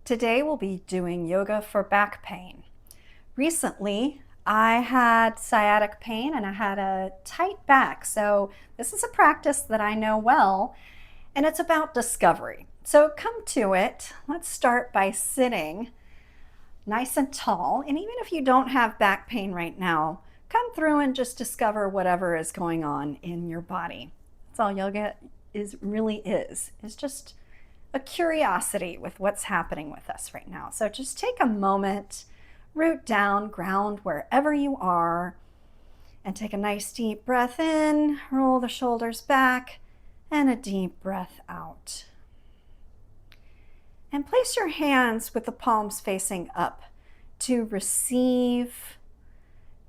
Today we'll be doing yoga for back pain. Recently, I had sciatic pain and I had a tight back, so this is a practice that I know well, and it's about discovery. So come to it. Let's start by sitting nice and tall, and even if you don't have back pain right now, come through and just discover whatever is going on in your body. That's all yoga is just a curiosity with what's happening with us right now. So just take a moment, root down, ground wherever you are, and take a nice deep breath in, roll the shoulders back, and a deep breath out. And place your hands with the palms facing up to receive,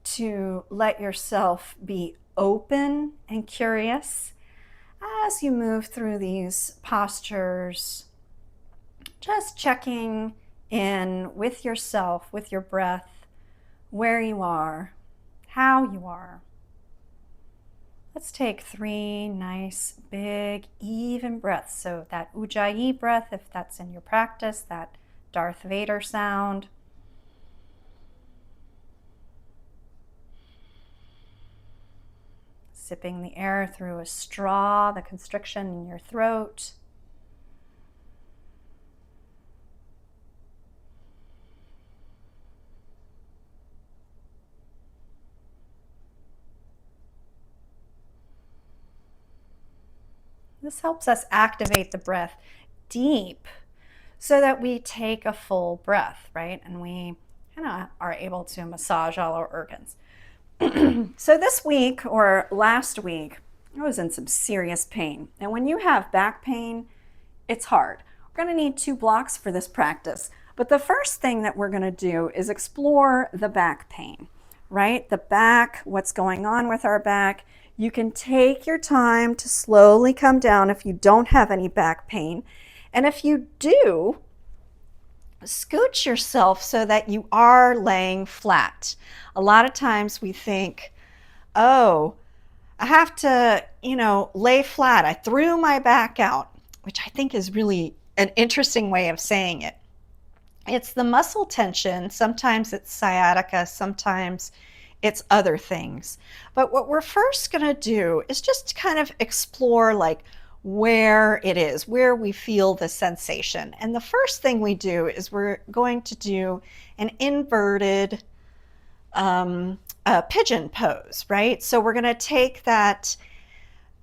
to let yourself be open and curious as you move through these postures, just checking in with yourself, with your breath, where you are, how you are. Let's take 3 nice, big, even breaths. So that Ujjayi breath, if that's in your practice, that Darth Vader sound. Sipping the air through a straw, the constriction in your throat. This helps us activate the breath deep so that we take a full breath, right? And we kind of are able to massage all our organs. So this week or last week, I was in some serious pain. And when you have back pain, it's hard. We're going to need 2 blocks for this practice. But the first thing that we're going to do is explore the back pain, right? The back, what's going on with our back. You can take your time to slowly come down if you don't have any back pain. And if you do, scooch yourself so that you are laying flat. A lot of times we think, oh, I have to, lay flat. I threw my back out, which I think is really an interesting way of saying it. It's the muscle tension. Sometimes it's sciatica, sometimes it's other things. But what we're first going to do is just kind of explore where it is, where we feel the sensation. And the first thing we do is we're going to do an inverted pigeon pose, right? So we're going to take that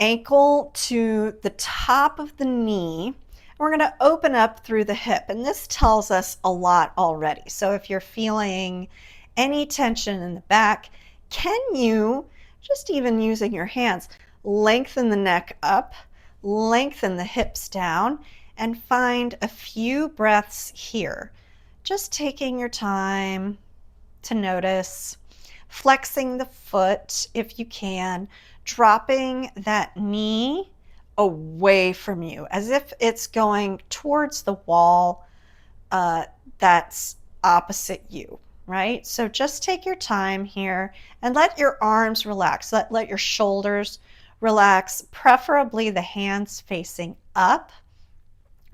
ankle to the top of the knee, and we're going to open up through the hip. And this tells us a lot already. So if you're feeling any tension in the back, can you, just even using your hands, lengthen the neck up, lengthen the hips down, and find a few breaths here. Just taking your time to notice, flexing the foot if you can, dropping that knee away from you as if it's going towards the wall that's opposite you, right? So just take your time here and let your arms relax. Let your shoulders relax, preferably the hands facing up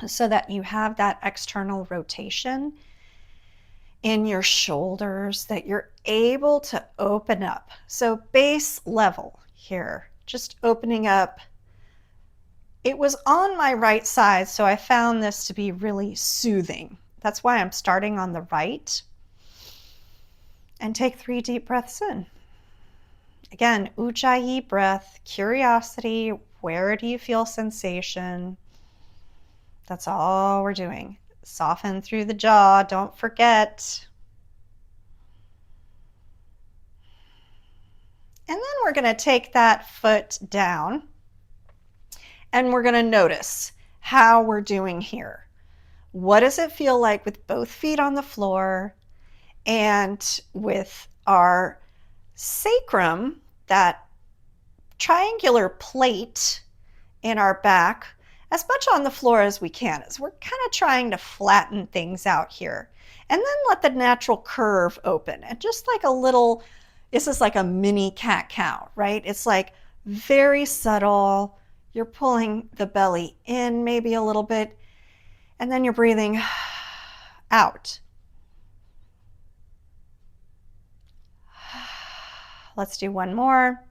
so that you have that external rotation in your shoulders, that you're able to open up. So base level here, just opening up. It was on my right side, so I found this to be really soothing. That's why I'm starting on the right. And take 3 deep breaths in. Again, Ujjayi breath, curiosity, where do you feel sensation? That's all we're doing. Soften through the jaw, don't forget. And then we're going to take that foot down and we're going to notice how we're doing here. What does it feel like with both feet on the floor and with our sacrum, that triangular plate in our back, as much on the floor as we can, as we're kind of trying to flatten things out here. And then let the natural curve open. And just like a little, this is like a mini cat-cow, right? It's like very subtle. You're pulling the belly in maybe a little bit, and then you're breathing out. Let's do one more.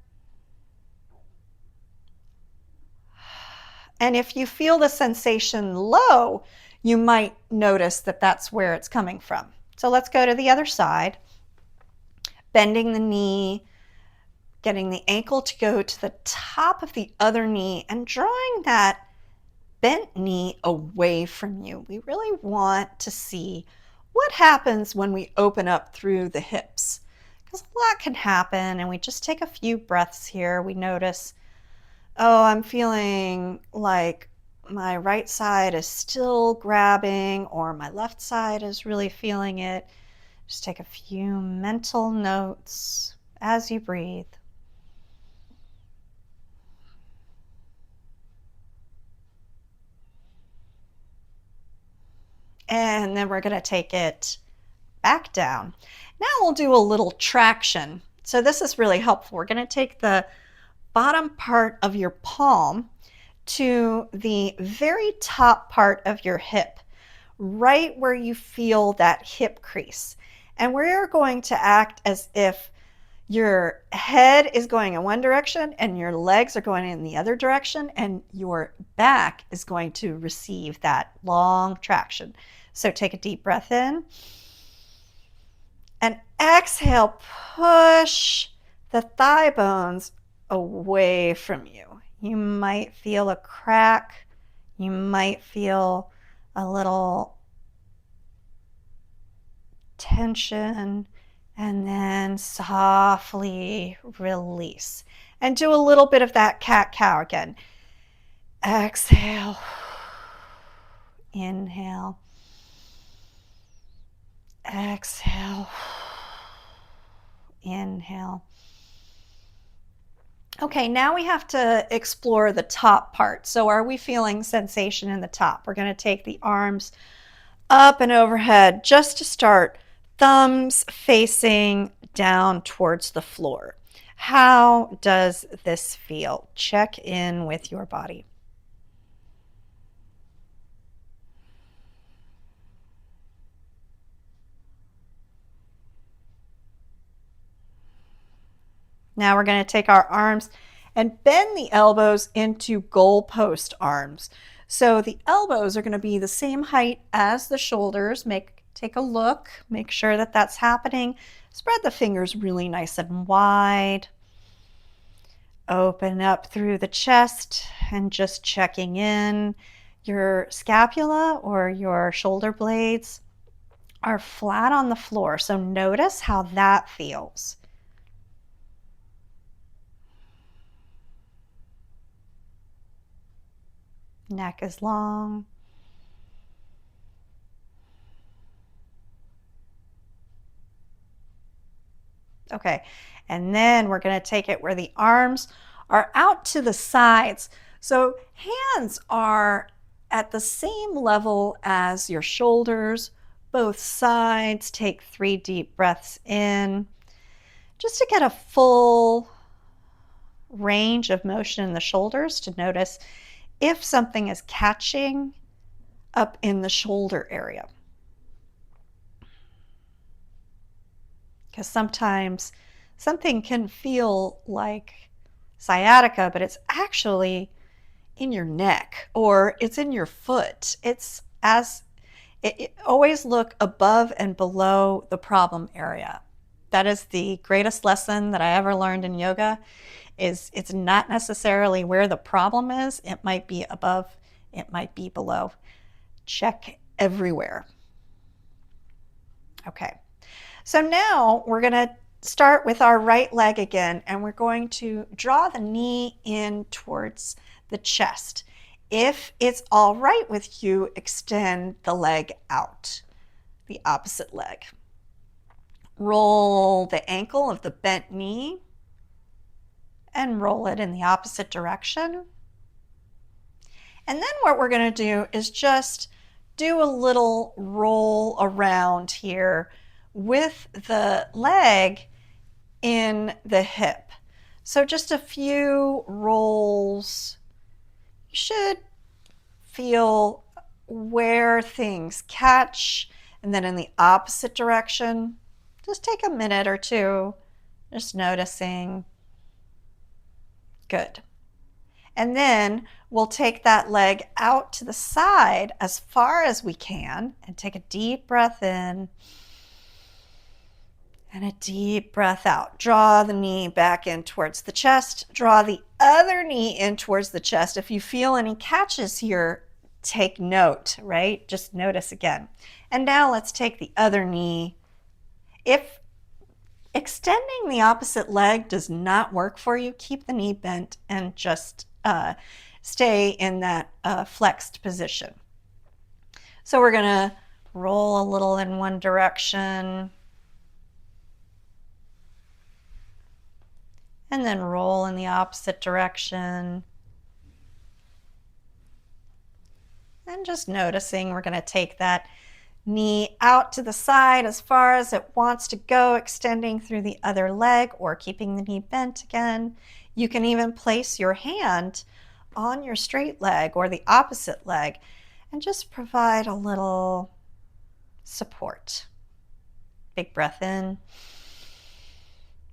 And if you feel the sensation low, you might notice that that's where it's coming from. So let's go to the other side. Bending the knee, getting the ankle to go to the top of the other knee and drawing that bent knee away from you. We really want to see what happens when we open up through the hips, because a lot can happen, and we just take a few breaths here. We notice, oh, I'm feeling like my right side is still grabbing, or my left side is really feeling it. Just take a few mental notes as you breathe. And then we're going to take it back down. Now we'll do a little traction. So this is really helpful. We're going to take the bottom part of your palm to the very top part of your hip, right where you feel that hip crease. And we're going to act as if your head is going in one direction and your legs are going in the other direction, and your back is going to receive that long traction. So take a deep breath in and exhale, push the thigh bones away from you. You might feel a crack. You might feel a little tension, and then softly release. And do a little bit of that cat-cow again. Exhale. Inhale. Exhale. Inhale. Okay, now we have to explore the top part. So are we feeling sensation in the top? We're going to take the arms up and overhead just to start. Thumbs facing down towards the floor. How does this feel? Check in with your body. Now we're going to take our arms and bend the elbows into goalpost arms. So the elbows are going to be the same height as the shoulders. Take a look, make sure that that's happening. Spread the fingers really nice and wide. Open up through the chest and just checking in. Your scapula or your shoulder blades are flat on the floor, so notice how that feels. Neck is long. Okay, and then we're going to take it where the arms are out to the sides. So hands are at the same level as your shoulders, both sides. Take 3 deep breaths in, just to get a full range of motion in the shoulders, to notice if something is catching up in the shoulder area. Because sometimes something can feel like sciatica, but it's actually in your neck or it's in your foot. Always look above and below the problem area. That is the greatest lesson that I ever learned in yoga. Is it's not necessarily where the problem is. It might be above, it might be below. Check everywhere. Okay. So now we're going to start with our right leg again, and we're going to draw the knee in towards the chest. If it's all right with you, extend the leg out, the opposite leg. Roll the ankle of the bent knee and roll it in the opposite direction. And then what we're going to do is just do a little roll around here with the leg in the hip. So just a few rolls. You should feel where things catch And then in the opposite direction, just take a minute or two, just noticing. Good. And then we'll take that leg out to the side as far as we can and take a deep breath in and a deep breath out. Draw the knee back in towards the chest. Draw the other knee in towards the chest. If you feel any catches here, take note, right? Just notice again. And now let's take the other knee. If extending the opposite leg does not work for you, keep the knee bent and just stay in that flexed position. So we're going to roll a little in one direction and then roll in the opposite direction. And just noticing, we're going to take that knee out to the side as far as it wants to go, extending through the other leg or keeping the knee bent again. You can even place your hand on your straight leg or the opposite leg and just provide a little support. Big breath in,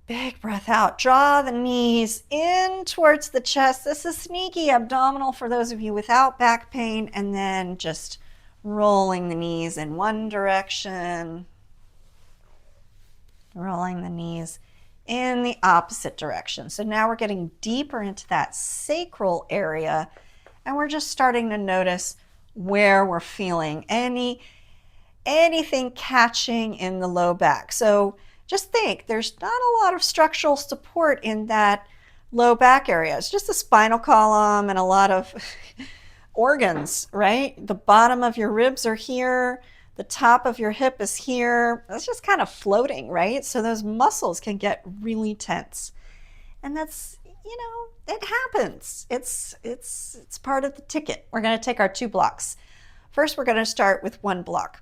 big breath out. Draw the knees in towards the chest. This is sneaky abdominal for those of you without back pain, and then just rolling the knees in one direction, rolling the knees in the opposite direction. So now we're getting deeper into that sacral area, and we're just starting to notice where we're feeling anything catching in the low back. So just think, there's not a lot of structural support in that low back area. It's just the spinal column and a lot of organs, right? The bottom of your ribs are here. The top of your hip is here. That's just kind of floating, right? So those muscles can get really tense. And that's, it happens. It's part of the ticket. We're going to take our 2 blocks. First, we're going to start with 1 block.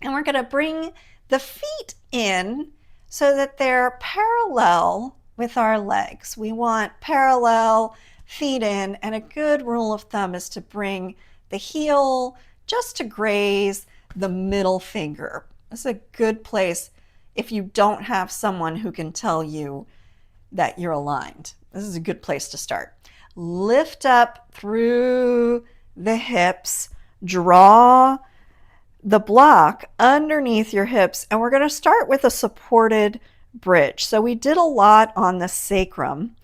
And we're going to bring the feet in so that they're parallel with our legs. We want parallel feet in, and a good rule of thumb is to bring the heel just to graze the middle finger. This is a good place if you don't have someone who can tell you that you're aligned. This is a good place to start. Lift up through the hips, draw the block underneath your hips, and we're going to start with a supported bridge. So we did a lot on the sacrum,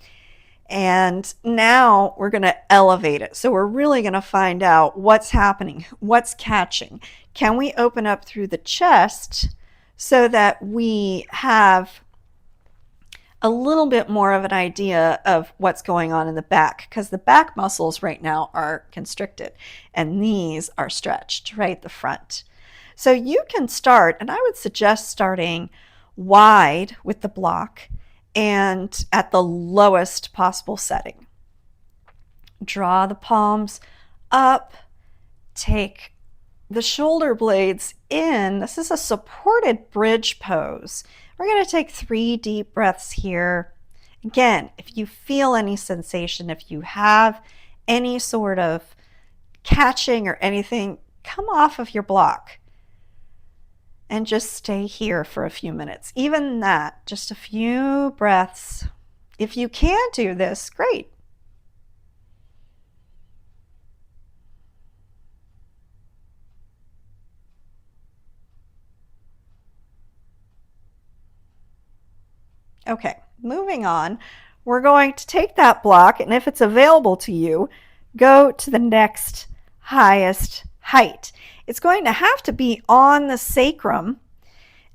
and now we're going to elevate it. So we're really going to find out what's happening, what's catching. Can we open up through the chest so that we have a little bit more of an idea of what's going on in the back, because the back muscles right now are constricted and these are stretched, right? The front. So you can start, and I would suggest starting wide with the block and at the lowest possible setting. Draw the palms up, take the shoulder blades in. This is a supported bridge pose. We're going to take 3 deep breaths here. Again, if you feel any sensation, if you have any sort of catching or anything, come off of your block and just stay here for a few minutes. Even that, just a few breaths. If you can do this, great. Okay, moving on. We're going to take that block, and if it's available to you, go to the next highest height. It's going to have to be on the sacrum,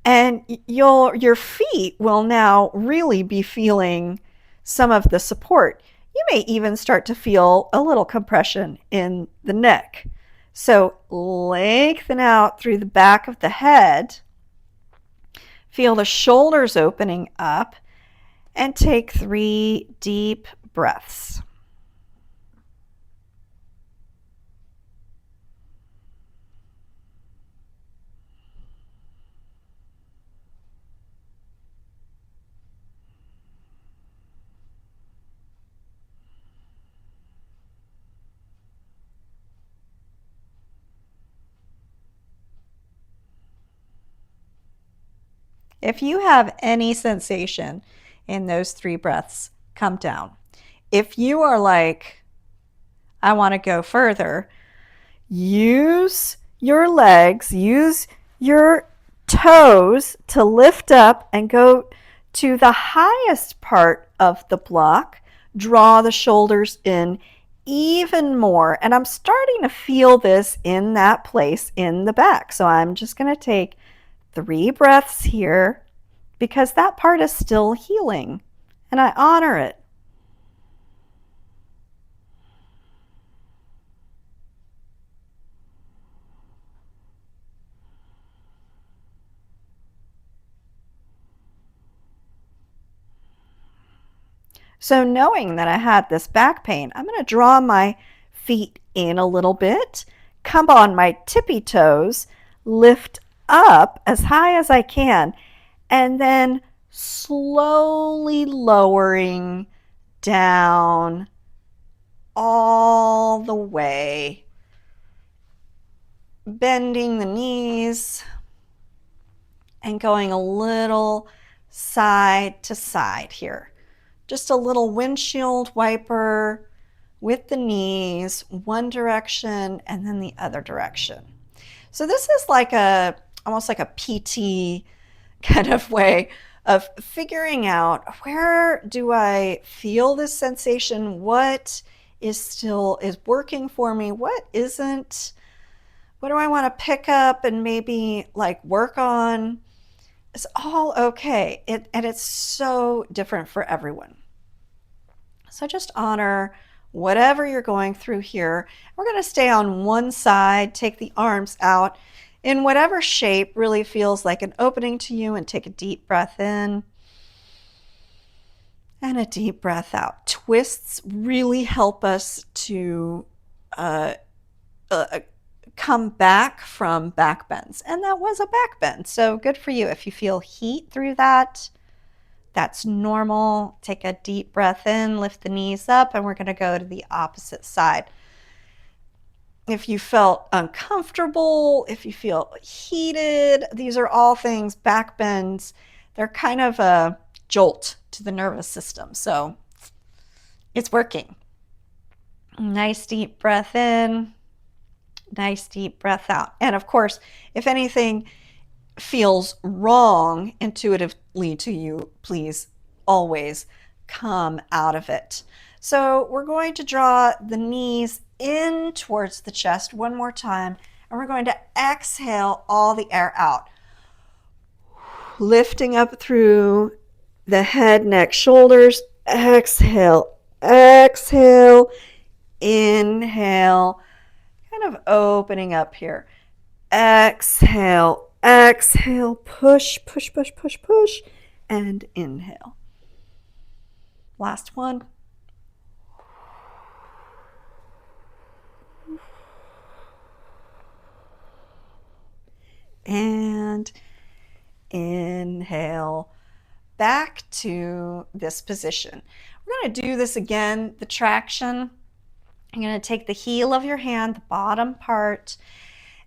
and your feet will now really be feeling some of the support. You may even start to feel a little compression in the neck. So lengthen out through the back of the head. Feel the shoulders opening up, and take 3 deep breaths. If you have any sensation in those 3 breaths, come down. If you are like, I want to go further, use your legs, use your toes to lift up and go to the highest part of the block. Draw the shoulders in even more. And I'm starting to feel this in that place in the back. So I'm just going to take 3 breaths here because that part is still healing and I honor it. So knowing that I had this back pain, I'm going to draw my feet in a little bit, come on my tippy toes, lift up as high as I can, and then slowly lowering down all the way, bending the knees and going a little side to side here. Just a little windshield wiper with the knees, one direction and then the other direction. So this is like almost like a PT kind of way of figuring out, where do I feel this sensation? What is working for me? What isn't? What do I want to pick up and maybe like work on? It's all okay. And it's so different for everyone. So just honor whatever you're going through here. We're going to stay on one side, take the arms out in whatever shape really feels like an opening to you, and take a deep breath in and a deep breath out. Twists really help us to come back from back bends. And that was a back bend. So good for you. If you feel heat through that, that's normal. Take a deep breath in, lift the knees up, and we're going to go to the opposite side. If you felt uncomfortable, if you feel heated, these are all things, back bends. They're kind of a jolt to the nervous system. So it's working. Nice deep breath in, nice deep breath out. And of course, if anything feels wrong intuitively to you, please always come out of it. So we're going to draw the knees in towards the chest one more time, and we're going to exhale all the air out, lifting up through the head, neck, shoulders. Exhale, exhale, inhale, kind of opening up here. Exhale, exhale, push, push, push, push, push, and inhale. Last one. And inhale back to this position. We're going to do this again, the traction. You're going to take the heel of your hand, the bottom part,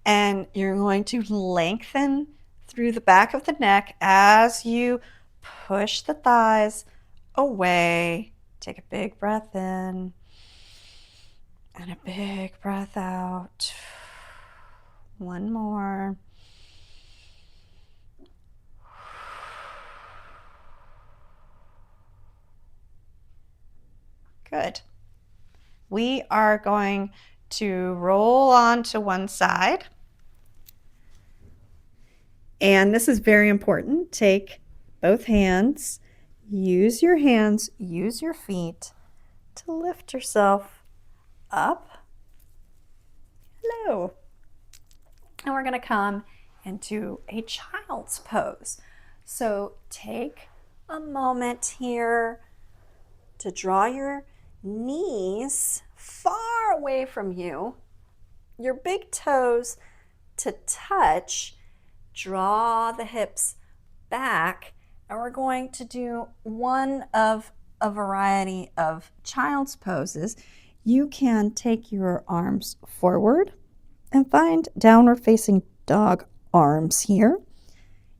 and you're going to lengthen through the back of the neck as you push the thighs away. Take a big breath in and a big breath out. One more. Good. We are going to roll on to one side. And this is very important. Take both hands, use your hands, use your feet to lift yourself up. Hello. And we're going to come into a child's pose. So take a moment here to draw your knees far away from you, your big toes to touch, draw the hips back, and we're going to do one of a variety of child's poses. You can take your arms forward and find downward facing dog arms here.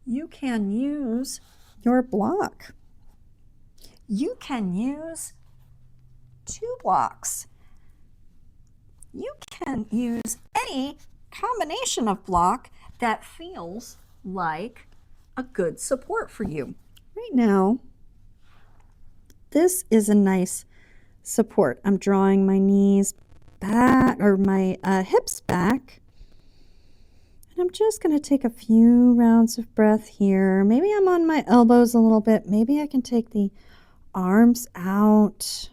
you can use your block. You can use 2 blocks. You can use any combination of block that feels like a good support for you. Right now, this is a nice support. I'm drawing my knees back, or my hips back. And I'm just going to take a few rounds of breath here. Maybe I'm on my elbows a little bit. Maybe I can take the arms out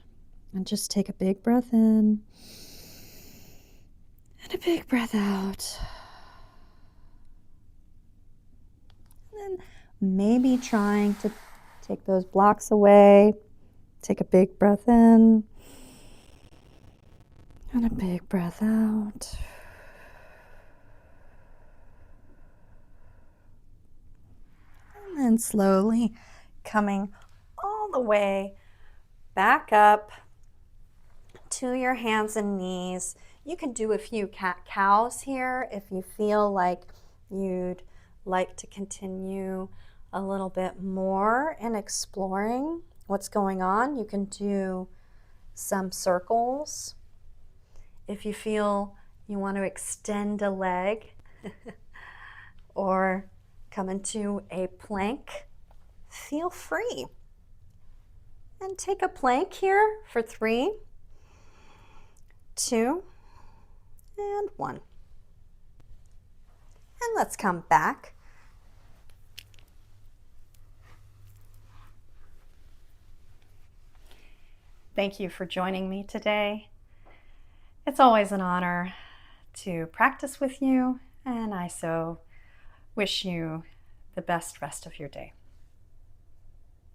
and just take a big breath in and a big breath out. And then maybe trying to take those blocks away. Take a big breath in and a big breath out. And then slowly coming all the way back up to your hands and knees. You can do a few cat-cows here if you feel like you'd like to continue a little bit more in exploring what's going on. You can do some circles. If you feel you want to extend a leg or come into a plank, feel free. And take a plank here for 3, 2, and 1. And let's come back. Thank you for joining me today. It's always an honor to practice with you, and I so wish you the best rest of your day.